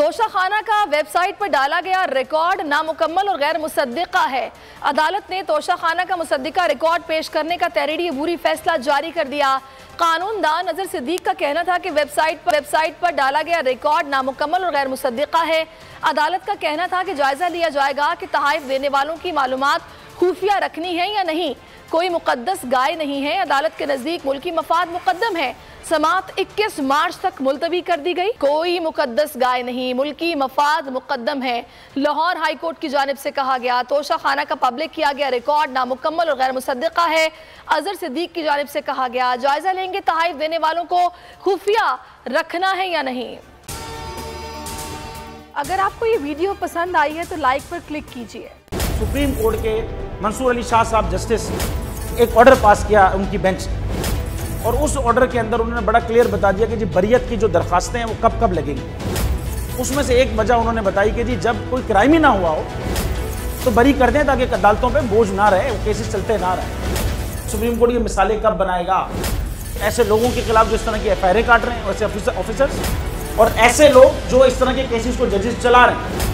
तोशाखाना का वेबसाइट पर डाला गया रिकॉर्ड नामुकम्मल और गैर मुसद्दिका है। अदालत ने तोशाखाना का मुसद्दिका रिकॉर्ड पेश करने का तहरीरी अबूरी फैसला जारी कर दिया। कानूनदान अजहर सिद्दीक का कहना था कि वेबसाइट पर डाला गया रिकॉर्ड नामुकम्मल और गैर मुसद्दिका है। अदालत का कहना था कि जायजा लिया जाएगा कि तहाइफ देने वालों की मालूमात खुफिया रखनी है या नहीं। कोई मुकद्दस गाय नहीं है। अदालत के नजदीक मुल्की मफाद मुकद्दम है। समाअत 21 मार्च तक मुलतवी कर दी गई। कोई मुकद्दस गाय नहीं, मुल्की मफाद मुकद्दम है। लाहौर हाई कोर्ट की जानिब से कहा गया तोशाखाना का पब्लिक किया गया रिकॉर्ड नामुकम्मल और गैर मुसद्दिका है। अजहर सिद्दीक की जानिब से कहा गया जायजा लेंगे तहाइफ देने वालों को खुफिया रखना है या नहीं। अगर आपको ये वीडियो पसंद आई है तो लाइक पर क्लिक कीजिए। सुप्रीम कोर्ट के मंसूर अली शाह साहब जस्टिस एक ऑर्डर पास किया उनकी बेंच, और उस ऑर्डर के अंदर उन्होंने बड़ा क्लियर बता दिया कि जी बरियत की जो दरखास्तें हैं वो कब कब लगेंगी। उसमें से एक वजह उन्होंने बताई कि जी जब कोई क्राइम ही ना हुआ हो तो बरी कर दें ताकि अदालतों पे बोझ ना रहे, वो केसेस चलते ना रहे। सुप्रीम कोर्ट ये मिसालें कब बनाएगा? ऐसे लोगों के खिलाफ जो इस तरह की FIR काट रहे हैं, वैसे ऑफिसर्स, और ऐसे लोग जो इस तरह के केसेस को जजेस चला रहे हैं।